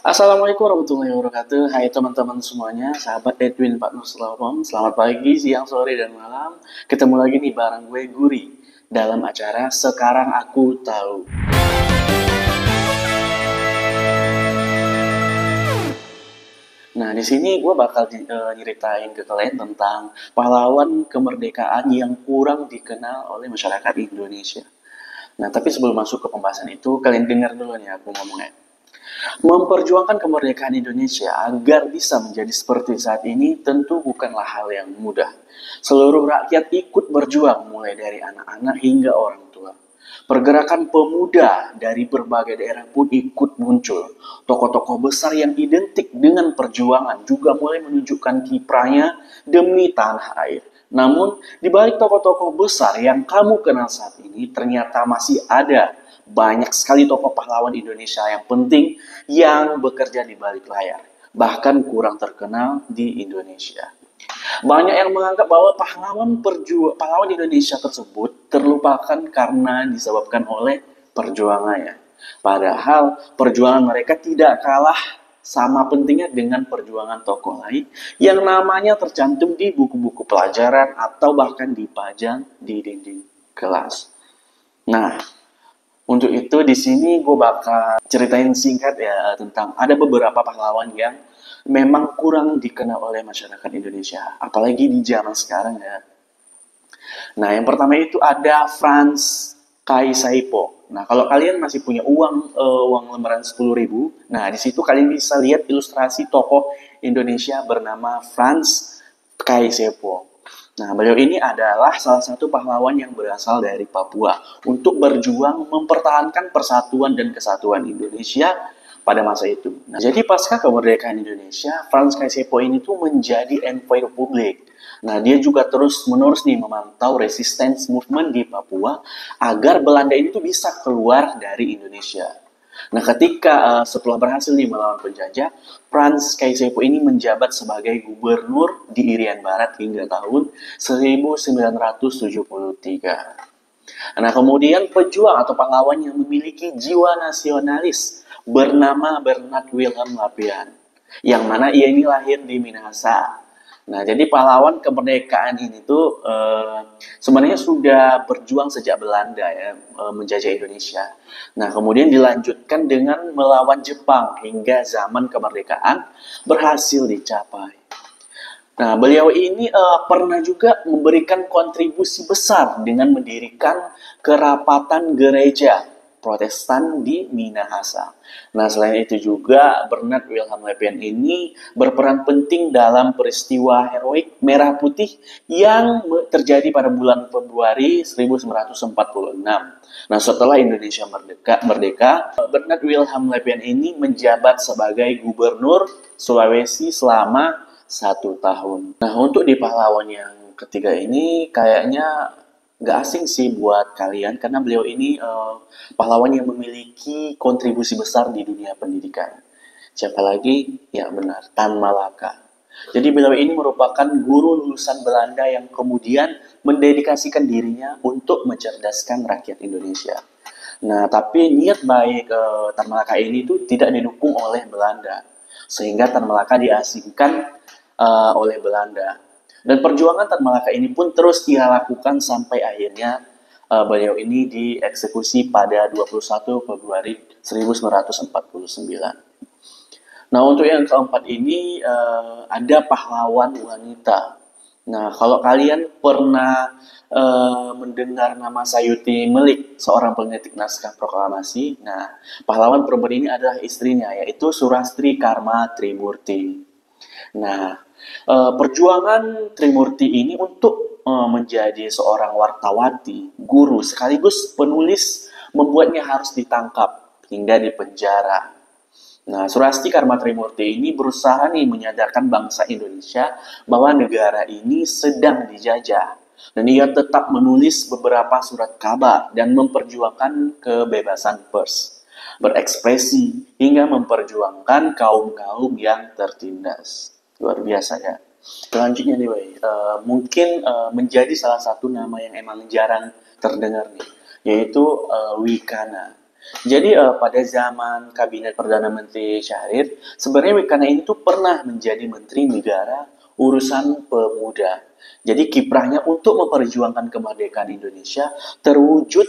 Assalamualaikum warahmatullahi wabarakatuh. Hai teman-teman semuanya, sahabat Edwin Pak Nuslamom. Selamat pagi, siang, sore, dan malam. Ketemu lagi nih bareng gue Guri dalam acara Sekarang Aku Tahu. Nah, di sini gue bakal nyeritain ke kalian tentang pahlawan kemerdekaan yang kurang dikenal oleh masyarakat Indonesia. Nah, tapi sebelum masuk ke pembahasan itu, kalian dengar dulu nih aku ngomongnya. Memperjuangkan kemerdekaan Indonesia agar bisa menjadi seperti saat ini tentu bukanlah hal yang mudah. Seluruh rakyat ikut berjuang mulai dari anak-anak hingga orang tua. Pergerakan pemuda dari berbagai daerah pun ikut muncul. Tokoh-tokoh besar yang identik dengan perjuangan juga mulai menunjukkan kiprahnya demi tanah air. Namun, di balik tokoh-tokoh besar yang kamu kenal saat ini, ternyata masih ada banyak sekali tokoh pahlawan Indonesia yang penting yang bekerja di balik layar, bahkan kurang terkenal di Indonesia. Banyak yang menganggap bahwa pahlawan Indonesia tersebut terlupakan karena disebabkan oleh perjuangannya. Padahal perjuangan mereka tidak kalah sama pentingnya dengan perjuangan tokoh lain yang namanya tercantum di buku-buku pelajaran atau bahkan dipajang di dinding kelas. Nah, untuk itu di sini gue bakal ceritain singkat ya tentang ada beberapa pahlawan yang memang kurang dikenal oleh masyarakat Indonesia, apalagi di zaman sekarang ya. Nah, yang pertama itu ada Franz Kaisaipo. Nah, kalau kalian masih punya uang lembaran 10.000, nah di situ kalian bisa lihat ilustrasi tokoh Indonesia bernama Franz Kaisaipo. Nah, beliau ini adalah salah satu pahlawan yang berasal dari Papua untuk berjuang mempertahankan persatuan dan kesatuan Indonesia pada masa itu. Nah, jadi pasca kemerdekaan Indonesia, Franz Kaisiepo ini tuh menjadi envoy republik. Nah, dia juga terus-menerus nih memantau resistance movement di Papua agar Belanda ini tuh bisa keluar dari Indonesia. Nah, ketika setelah berhasil nih melawan penjajah, Franz Kaisiepo ini menjabat sebagai gubernur di Irian Barat hingga tahun 1973. Nah, kemudian pejuang atau pahlawan yang memiliki jiwa nasionalis bernama Bernard Wilhelm Lapian, yang mana ia ini lahir di Minahasa. Nah, jadi pahlawan kemerdekaan ini tuh sebenarnya sudah berjuang sejak Belanda ya menjajah Indonesia. Nah, kemudian dilanjutkan dengan melawan Jepang hingga zaman kemerdekaan berhasil dicapai. Nah, beliau ini pernah juga memberikan kontribusi besar dengan mendirikan kerapatan gereja Protestan di Minahasa. Nah, selain itu juga Bernard Wilhelm Lapian ini berperan penting dalam peristiwa heroik Merah Putih yang terjadi pada bulan Februari 1946. Nah, setelah Indonesia merdeka, Bernard Wilhelm Lapian ini menjabat sebagai gubernur Sulawesi selama 1 tahun. Nah, untuk di pahlawan yang ketiga ini kayaknya nggak asing sih buat kalian karena beliau ini pahlawan yang memiliki kontribusi besar di dunia pendidikan. Siapa lagi? Ya benar, Tan Malaka. Jadi beliau ini merupakan guru lulusan Belanda yang kemudian mendedikasikan dirinya untuk mencerdaskan rakyat Indonesia. Nah, tapi niat baik Tan Malaka ini tuh tidak didukung oleh Belanda, sehingga Tan Malaka diasingkan oleh Belanda. Dan perjuangan Tan Malaka ini pun terus ia lakukan sampai akhirnya beliau ini dieksekusi pada 21 Februari 1949. Nah, untuk yang keempat ini ada pahlawan wanita. Nah, kalau kalian pernah mendengar nama Sayuti Melik, seorang penetik naskah proklamasi, nah, pahlawan perempuan ini adalah istrinya, yaitu Surastri Karma Trimurti. Nah, perjuangan Trimurti ini untuk menjadi seorang wartawati, guru, sekaligus penulis membuatnya harus ditangkap hingga dipenjara. Nah, Surasti Karma Trimurti ini berusaha nih menyadarkan bangsa Indonesia bahwa negara ini sedang dijajah. Dan ia tetap menulis beberapa surat kabar dan memperjuangkan kebebasan pers, berekspresi, hingga memperjuangkan kaum-kaum yang tertindas. Luar biasa ya. Selanjutnya nih, mungkin menjadi salah satu nama yang emang jarang terdengar nih, yaitu Wikana. Jadi pada zaman kabinet Perdana Menteri Syahrir, sebenarnya Wikana ini tuh pernah menjadi Menteri Negara Urusan Pemuda. Jadi kiprahnya untuk memperjuangkan kemerdekaan Indonesia terwujud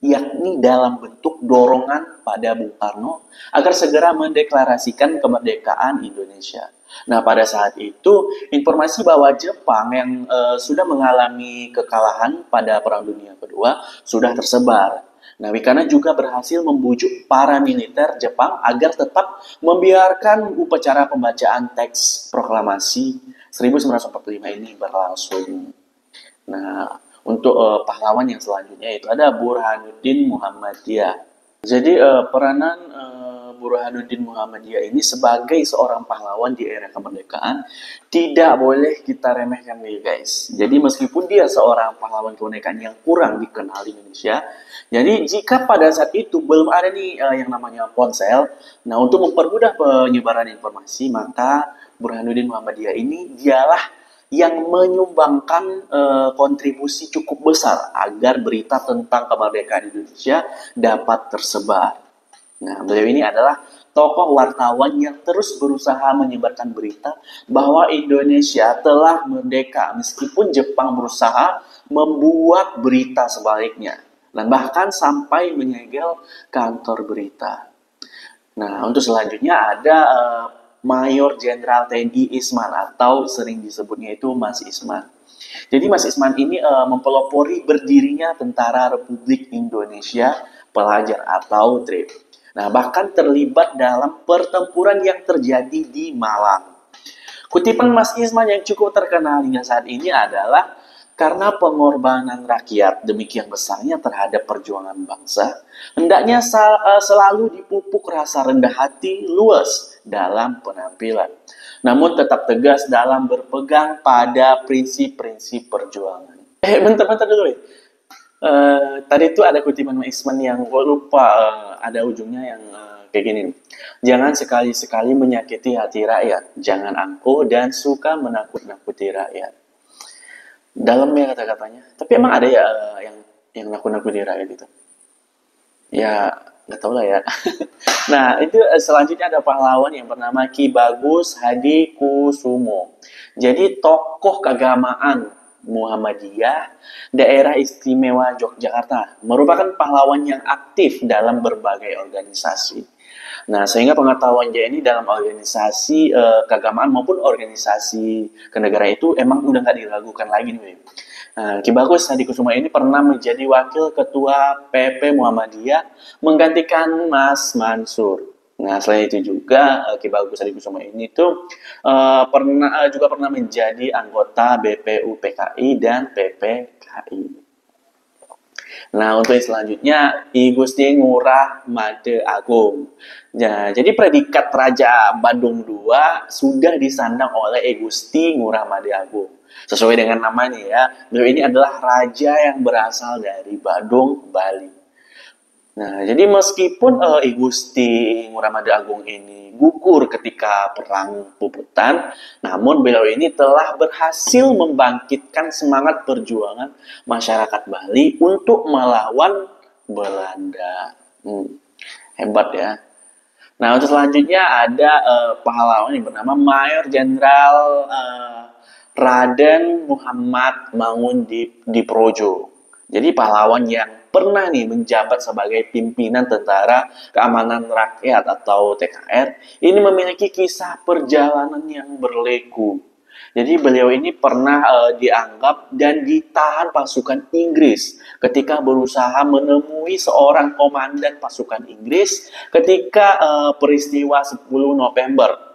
yakni dalam bentuk dorongan pada Bung Karno agar segera mendeklarasikan kemerdekaan Indonesia. Nah, pada saat itu informasi bahwa Jepang yang sudah mengalami kekalahan pada Perang Dunia Kedua sudah tersebar. Nah, Wikana juga berhasil membujuk para militer Jepang agar tetap membiarkan upacara pembacaan teks proklamasi 1945 ini berlangsung. Nah, untuk pahlawan yang selanjutnya itu ada Burhanuddin Muhammadiyah. Jadi peranan Burhanuddin Muhammadiyah ini sebagai seorang pahlawan di era kemerdekaan tidak boleh kita remehkan nih guys. Jadi meskipun dia seorang pahlawan kemerdekaan yang kurang dikenal di Indonesia, jadi jika pada saat itu belum ada nih yang namanya ponsel, nah untuk mempermudah penyebaran informasi maka Burhanuddin Muhammadiyah ini dialah yang menyumbangkan kontribusi cukup besar agar berita tentang kemerdekaan Indonesia dapat tersebar. Nah, beliau ini adalah tokoh wartawan yang terus berusaha menyebarkan berita bahwa Indonesia telah merdeka meskipun Jepang berusaha membuat berita sebaliknya dan bahkan sampai menyegel kantor berita. Nah, untuk selanjutnya ada Mayor Jenderal TNI Isman atau sering disebutnya itu Mas Isman. Jadi Mas Isman ini mempelopori berdirinya Tentara Republik Indonesia Pelajar atau TRIP. Nah, bahkan terlibat dalam pertempuran yang terjadi di Malang. Kutipan Mas Isman yang cukup terkenal hingga saat ini adalah karena pengorbanan rakyat demikian besarnya terhadap perjuangan bangsa, hendaknya selalu dipupuk rasa rendah hati luas dalam penampilan, namun tetap tegas dalam berpegang pada prinsip-prinsip perjuangan. Bentar-bentar dulu ya. Tadi itu ada kutipan Isman yang gue lupa ada ujungnya yang kayak gini. Jangan sekali-sekali menyakiti hati rakyat, jangan angkuh dan suka menakut-nakuti rakyat. Dalamnya kata-katanya. Tapi emang ada ya yang nakut-nakuti rakyat itu? Ya, nggak tahu lah ya. Nah, itu selanjutnya ada pahlawan yang bernama Ki Bagus Hadikusumo. Jadi tokoh keagamaan Muhammadiyah daerah istimewa Yogyakarta merupakan pahlawan yang aktif dalam berbagai organisasi. Nah, sehingga pengetahuan dia ini dalam organisasi keagamaan maupun organisasi kenegaraan itu emang udah nggak diragukan lagi nih. Nah, Ki Bagus Hadikusumo ini pernah menjadi wakil ketua PP Muhammadiyah menggantikan Mas Mansur. Nah, selain itu juga Ki Bagus Hadikusumo ini tuh juga pernah menjadi anggota BPU PKI dan PPKI. Nah, untuk yang selanjutnya, I Gusti Ngurah Made Agung. Ya, jadi predikat Raja Badung II sudah disandang oleh I Gusti Ngurah Made Agung. Sesuai dengan namanya ya, beliau ini adalah raja yang berasal dari Badung, Bali. Nah, jadi meskipun I Gusti Ngurah Made Agung ini gugur ketika perang Puputan, namun beliau ini telah berhasil membangkitkan semangat perjuangan masyarakat Bali untuk melawan Belanda. Hebat ya. Nah, untuk selanjutnya ada pahlawan yang bernama Mayor Jenderal Raden Muhammad Mangundiprojo. Jadi pahlawan yang pernah nih menjabat sebagai pimpinan Tentara Keamanan Rakyat atau TKR, ini memiliki kisah perjalanan yang berliku. Jadi beliau ini pernah dianggap dan ditahan pasukan Inggris ketika berusaha menemui seorang komandan pasukan Inggris ketika peristiwa 10 November.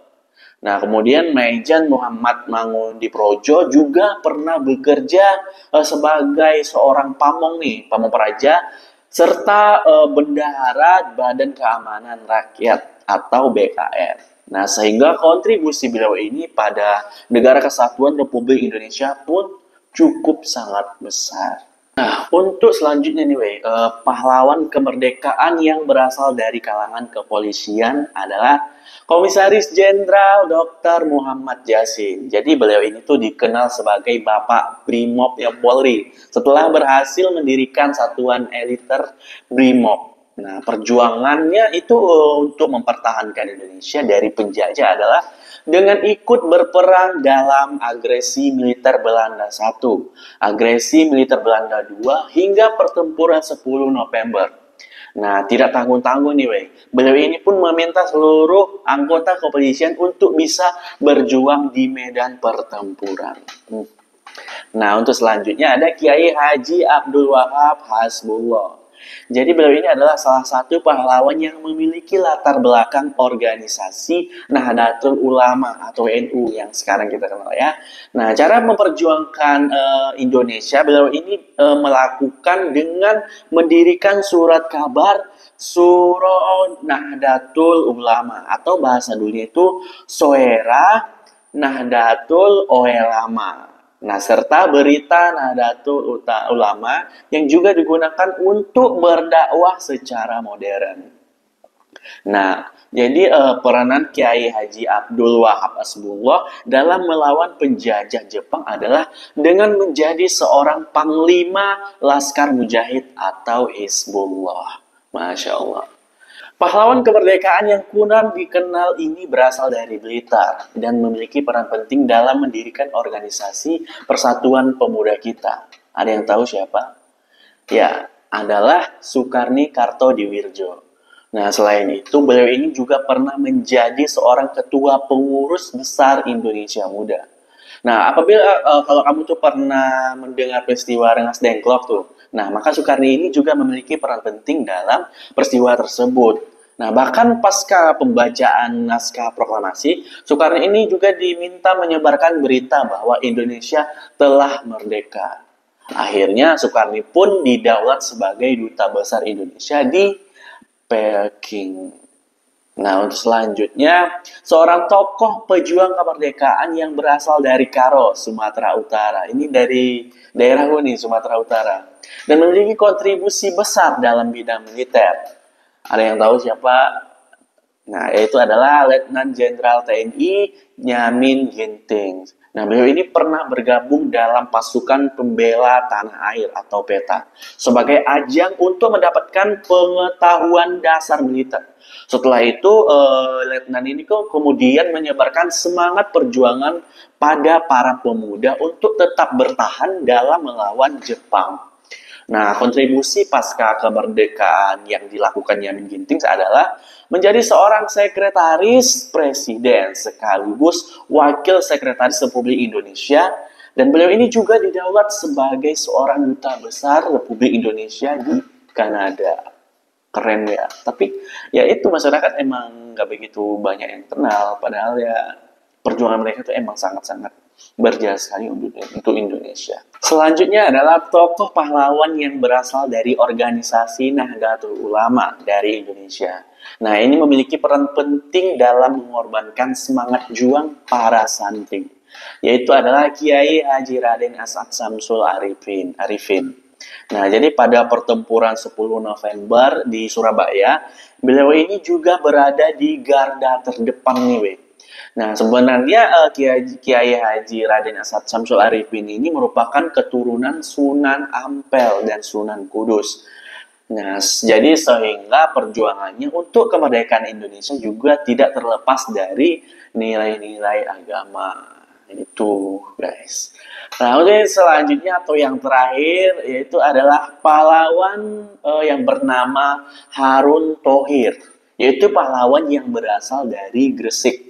Nah, kemudian Maijen Muhammad Mangundiprojo juga pernah bekerja sebagai seorang pamong praja, serta bendahara Badan Keamanan Rakyat atau BKR. Nah, sehingga kontribusi beliau ini pada Negara Kesatuan Republik Indonesia pun cukup sangat besar. Nah, untuk selanjutnya nih, pahlawan kemerdekaan yang berasal dari kalangan kepolisian adalah Komisaris Jenderal Dr. Muhammad Yasin. Jadi beliau ini tuh dikenal sebagai Bapak Brimob Polri setelah berhasil mendirikan satuan eliter Brimob. Nah, perjuangannya itu untuk mempertahankan Indonesia dari penjajah adalah dengan ikut berperang dalam agresi militer Belanda 1, agresi militer Belanda 2, hingga pertempuran 10 November. Nah, tidak tanggung-tanggung nih, weh. Beliau ini pun meminta seluruh anggota kepolisian untuk bisa berjuang di medan pertempuran. Nah, untuk selanjutnya ada Kiai Haji Abdul Wahab Hasbullah. Jadi beliau ini adalah salah satu pahlawan yang memiliki latar belakang organisasi Nahdlatul Ulama atau NU yang sekarang kita kenal ya. Nah, cara memperjuangkan Indonesia, beliau ini melakukan dengan mendirikan surat kabar Surah Nahdlatul Ulama atau bahasa dunia itu Soera Nahdlatul Ulama. Nah, serta berita Nahdlatul Ulama yang juga digunakan untuk berdakwah secara modern. Nah, jadi peranan Kiai Haji Abdul Wahab Hasbullah dalam melawan penjajah Jepang adalah dengan menjadi seorang panglima Laskar Mujahid atau Hizbullah. Masya Allah. Pahlawan kemerdekaan yang kurang dikenal ini berasal dari Blitar dan memiliki peran penting dalam mendirikan organisasi Persatuan Pemuda kita. Ada yang tahu siapa? Ya, adalah Sukarni Kartodiwirjo. Nah, selain itu, beliau ini juga pernah menjadi seorang ketua pengurus besar Indonesia Muda. Nah, apabila kalau kamu tuh pernah mendengar peristiwa Rengas Dengklok tuh, nah maka Soekarno ini juga memiliki peran penting dalam peristiwa tersebut. Nah, bahkan pasca pembacaan naskah proklamasi, Soekarno ini juga diminta menyebarkan berita bahwa Indonesia telah merdeka. Akhirnya Soekarno pun didaulat sebagai duta besar Indonesia di Peking. Nah, untuk selanjutnya, seorang tokoh pejuang kemerdekaan yang berasal dari Karo, Sumatera Utara. Ini dari daerah Uni, Sumatera Utara. Dan memiliki kontribusi besar dalam bidang militer. Ada yang tahu siapa? Nah, yaitu adalah Letnan Jenderal TNI Nyamin Ginting. Nah, beliau ini pernah bergabung dalam pasukan pembela tanah air atau PETA sebagai ajang untuk mendapatkan pengetahuan dasar militer. Setelah itu, Letnan ini kemudian menyebarkan semangat perjuangan pada para pemuda untuk tetap bertahan dalam melawan Jepang. Nah, kontribusi pasca kemerdekaan yang dilakukan Yamin Ginting adalah menjadi seorang sekretaris presiden sekaligus wakil sekretaris Republik Indonesia, dan beliau ini juga didaulat sebagai seorang duta besar Republik Indonesia di Kanada. Keren ya, tapi ya itu masyarakat emang nggak begitu banyak yang kenal, padahal ya perjuangan mereka itu emang sangat-sangat berjasa sekali untuk Indonesia. Selanjutnya adalah tokoh pahlawan yang berasal dari organisasi Nahdlatul Ulama dari Indonesia. Nah, ini memiliki peran penting dalam mengorbankan semangat juang para santri, yaitu adalah Kiai Haji Raden As'ad Syamsul Arifin. Nah, jadi pada pertempuran 10 November di Surabaya, beliau ini juga berada di garda terdepan nih, weh. Nah, sebenarnya Kiai Haji Raden As'ad Syamsul Arifin ini merupakan keturunan Sunan Ampel dan Sunan Kudus. Nah, jadi sehingga perjuangannya untuk kemerdekaan Indonesia juga tidak terlepas dari nilai-nilai agama. Itu, guys. Nah, oke, selanjutnya atau yang terakhir yaitu adalah pahlawan yang bernama Harun Thohir, yaitu pahlawan yang berasal dari Gresik.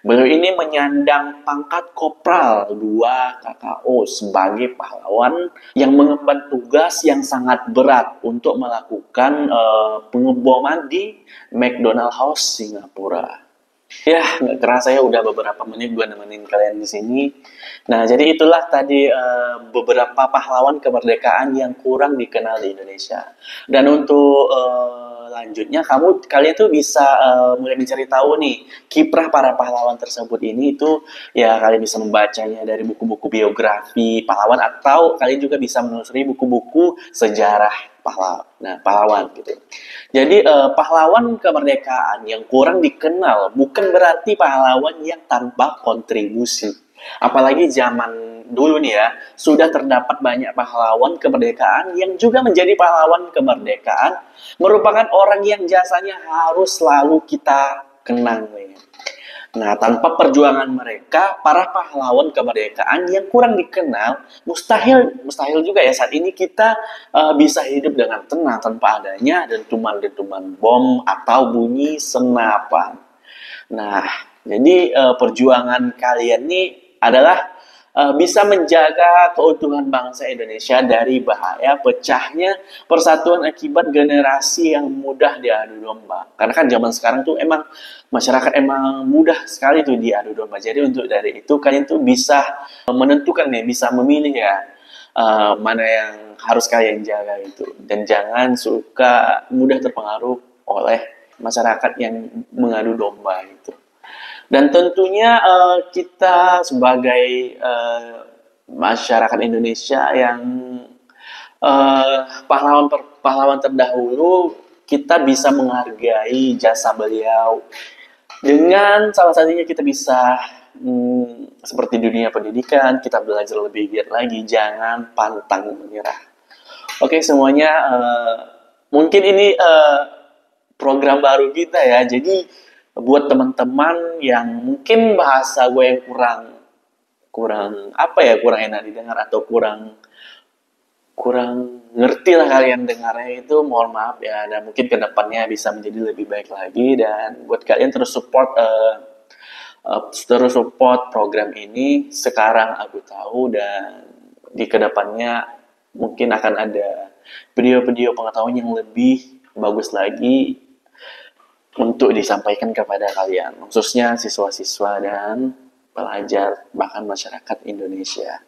Beliau ini menyandang pangkat Kopral 2 KKO sebagai pahlawan yang mengemban tugas yang sangat berat untuk melakukan pengeboman di McDonald House, Singapura. Ya, nggak kerasa ya udah beberapa menit gue nemenin kalian di sini. Nah, jadi itulah tadi beberapa pahlawan kemerdekaan yang kurang dikenal di Indonesia. Dan untuk lanjutnya, kalian tuh bisa mulai mencari tahu nih kiprah para pahlawan tersebut ini itu ya kalian bisa membacanya dari buku-buku biografi pahlawan atau kalian juga bisa menelusuri buku-buku sejarah pahlawan gitu. Jadi pahlawan kemerdekaan yang kurang dikenal bukan berarti pahlawan yang tanpa kontribusi. Apalagi zaman dulu nih ya, sudah terdapat banyak pahlawan kemerdekaan yang juga menjadi pahlawan kemerdekaan, merupakan orang yang jasanya harus selalu kita kenang nih. Nah, tanpa perjuangan mereka, para pahlawan kemerdekaan yang kurang dikenal, mustahil juga ya saat ini kita bisa hidup dengan tenang tanpa adanya dentuman-dentuman bom atau bunyi senapan. Nah, jadi perjuangan kalian ini adalah bisa menjaga keutuhan bangsa Indonesia dari bahaya pecahnya persatuan akibat generasi yang mudah diadu domba. Karena kan zaman sekarang tuh emang masyarakat emang mudah sekali tuh diadu domba. Jadi untuk dari itu kalian tuh bisa menentukan nih, bisa memilih ya mana yang harus kalian jaga itu. Dan jangan suka mudah terpengaruh oleh masyarakat yang mengadu domba itu. Dan tentunya kita sebagai masyarakat Indonesia yang pahlawan terdahulu, kita bisa menghargai jasa beliau dengan salah satunya kita bisa seperti dunia pendidikan, kita belajar lebih giat lagi, jangan pantang menyerah. Oke semuanya, mungkin ini program baru kita ya, jadi buat teman-teman yang mungkin bahasa gue yang kurang enak didengar atau kurang ngerti lah kalian dengarnya itu, mohon maaf ya, dan mungkin kedepannya bisa menjadi lebih baik lagi. Dan buat kalian terus support program ini. Sekarang aku tahu dan di kedepannya mungkin akan ada video-video pengetahuan yang lebih bagus lagi untuk disampaikan kepada kalian, khususnya siswa-siswa dan pelajar, bahkan masyarakat Indonesia.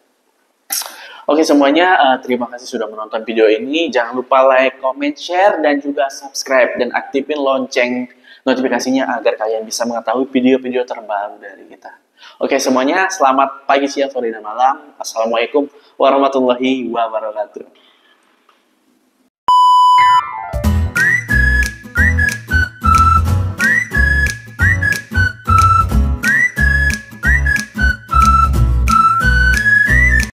Oke semuanya, terima kasih sudah menonton video ini. Jangan lupa like, comment, share, dan juga subscribe. Dan aktifin lonceng notifikasinya agar kalian bisa mengetahui video-video terbaru dari kita. Oke semuanya, selamat pagi, siang, sore, dan malam. Assalamualaikum warahmatullahi wabarakatuh.